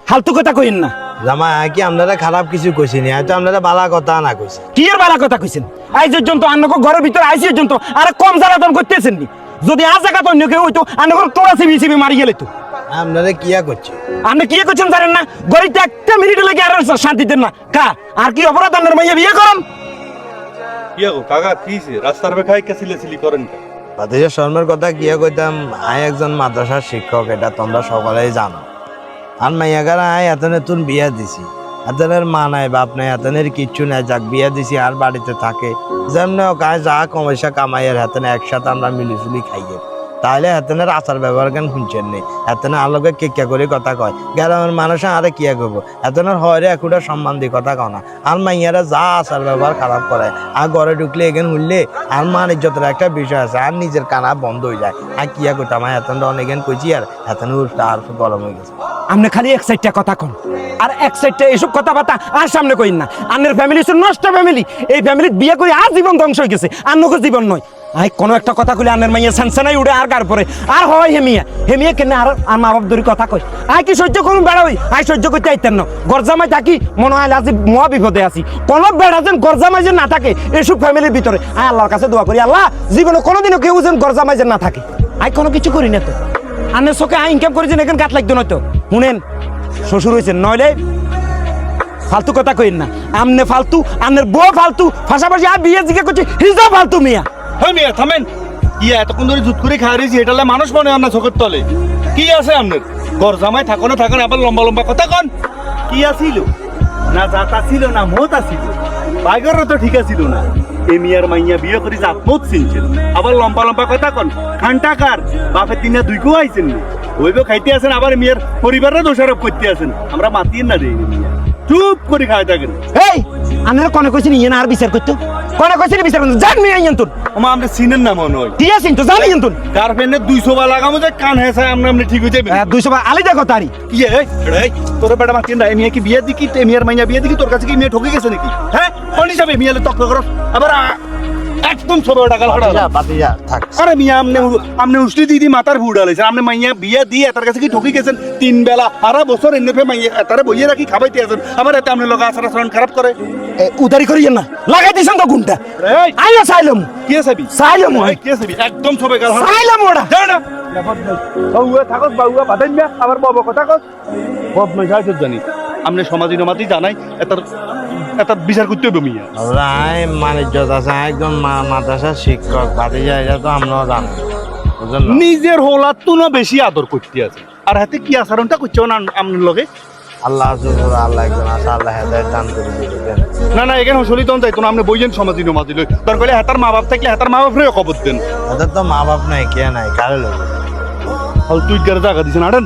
ফালতু কথা কইন না। জামাই কি আপনারা খারাপ কিছু কইছিনি, হয়তো আপনারা বালা কথা না কইছে। কি এর বালা কথা কইছেন? আজ পর্যন্ত আন্নক ঘরের ভিতরে আইসি পর্যন্ত আরে কম জ্বালাতন করতেছেন নি। যদি আজ জায়গা তো অন্য কেউ হইতো আন্নক তোরা সিবি মারি গেলে তো। আপনারা কিয়া করছে? আপনি কি করছেন জানেন না? গড়িতে একটা মিনিট লাগে আর শান্তি দেন না কা। আর কি অপরাধ আপনার মাইয়া বিয়ে করেন? কি গো কাকা কিছে রাস্তার বেখাই কেছিলেছিলি করেন কা? ভাতিজা শর্মের কথা কিয়া কইতাম, আই একজন মাদ্রাসার শিক্ষক, এটা তোমরা সকলেই জানো। আর মাইয়াগারা আই এতনে তুন বিয়া দিছি, এতনের মা নাই বাপ নাই, এতনের কিচ্ছু নাই, যাক বিয়া দিছি আর বাড়িতে থাকে যেমন গায়ে যা কমাইসা কামাইয়ের হাতেনে একসাথে আমরা মিলিজুলি খাইয়ে, তাহলে হাতেনের আচার ব্যবহার কেন শুনছেন নেই? হাতেনে আলোকে কেকা করে কথা কয়, গ্রামের মানুষ আরে কিয়া করবো, হাতেনের হয়রে একুটা সম্মান দিয়ে কথা কয় না। আর মাইয়ারা যা আচার ব্যবহার খারাপ করায়, আর ঘরে ঢুকলে এখান হইলে আর মান ইজ্জতের একটা বিষয় আছে, আর নিজের কানা বন্ধ হয়ে যায়। আর কিয়া করতাম হাতেনটা অনেকদিন কইছি, আর হাতেনে উল্টা আর গরম হয়ে গেছে। আপনি খালি এক সাইডটা কথা কন, আর এক সাইডটা এসব কথাবার্তা আর সামনে কইন না। আপনার ফ্যামিলি নষ্ট ফ্যামিলি, এই ফ্যামিলি বিয়ে করে আর জীবন ধ্বংস হয়ে গেছে, আর নগর জীবন নয়। আই কোনো একটা কথা কইলে আনের মাইয়া সানসানাই উড়ে আর গার পরে আর হয় হেমিয়া কেন আর মা বাপ ধরে কথা কই। আই কি সহ্য করুন বেড়া হই? আই সহ্য করতে আইতেন না। গরজামাই থাকি মনে হয় আজ মহা বিপদে আছি। কোন বেড়া যেন গরজামাই যেন না থাকে এসব ফ্যামিলির ভিতরে। আই আল্লাহর কাছে দোয়া করি, আল্লাহ জীবনে কোনোদিনও কেউ যেন গরজামাই যেন না থাকে। আই কোনো কিছু করি না তো, আনের চোখে আই ইনকাম করেছেন এখানে গাত লাগতো নয়তো। শুনেন শ্বশুর হয়েছেন নইলে ফালতু কথা কইন না। আমনে ফালতু, আমনের বউ ফালতু, পাশাপাশি আর বিয়ে জিজ্ঞা করছি হিজা ফালতু মিয়া। হ্যাঁ মিয়া থামেন। ইয়া এতক্ষণ ধরে জুত করে খাই রয়েছি, এটালে মানুষ মনে হয় না চোখের তলে। কি আছে আপনার ঘর জামাই থাকো না থাকেন, আবার লম্বা লম্বা কথা কন। কি আছিল না জাত আছিল না মত আছিল, বাইগরও তো ঠিক আছিল না। এ মিয়ার মাইয়া বিয়ে করে জাত মত চিনছেন, আবার লম্বা লম্বা কথা কন। খানটাকার বাপের দিনে দুই কো আইছেন না, ওইবে খাইতে আছেন, আবার মিয়ার পরিবারের দোষারোপ করতে আছেন। আমরা মাতিয়ে না দেই মিয়া, চুপ করে খাই থাকেন। এই আপনারা কোনে কইছেন ইয়ে না আর বিচার করতে? কোনে কইছেন বিচার করতে? জান মিয়া ইয়ন্তুন ওমা আপনি চিনেন না মনে হয়। কি আছেন তো জানি ইয়ন্তুন। গার্লফ্রেন্ডের 200 বার লাগামো যে কান হেসে আপনি ঠিক হয়ে যাবে। 200 বার আলি দেখো তারি ইয়ে এই তোর বেটা মাতিন না, মিয়া কি বিয়ে দিকি মিয়ার মাইয়া বিয়ে দিকি, তোর কাছে কি মিয়া ঠকে গেছে নাকি? হ্যাঁ কোন হিসাবে মিয়ালে তক করো আবার একদম ছোট টাকা ভাতিজা ভাতিজা থাক। আরে মিয়া আমনে উষ্টি দিদি মাথার ভুড় আলাইছেন। আপনি মাইয়া বিয়ে দিয়ে তার কাছে কি ঠকি গেছেন? 3 বেলা সারা বছর এনে মাইয়া তারে বইয়ে রাখি খাবাইতে আছেন, আবার এতে আপনি লোক আচরণ আচরণ খারাপ করে। উদারি করিয়েন না, লাগাই দিছেন তো গুণটা। এই আইয়া চাইলাম কি আছেবি চাইলাম কি আছেবি একদম সবে গাল চাইলাম ওটা যাও না বাউয়া থাকস বাউয়া বাদাই না আবার বাবা কথা কস বদ নয় যাই জানি। আপনি সমাজী নমাতি জানাই এত বিচার করতে হবে মিয়া। আমরা আই মানিজ্যত আছে, একজন মাদ্রাসার শিক্ষক। ভাতিজা এটা তো আমরাও জানি, বুঝলেন না? নিজের হোলার তো না বেশি আদর করতে আছে, আর হাতে কি আচরণটা করছে না আপনার লগে। আল্লাহ আল্লাহ একজন আছে, আল্লাহ হেদায়েত দান করে দিবেন। না না এখানে হসলি তখন যাইতো না, আপনি বইয়েন সমাজী নমাতি লই দরকার হলে হেতার মা বাপ থাকলে হেতার মা বাপরে খবর দেন। ওদের তো মা বাপ নাই, কে নাই, কারে লোক হল তুই জায়গা দিছেন আড়েন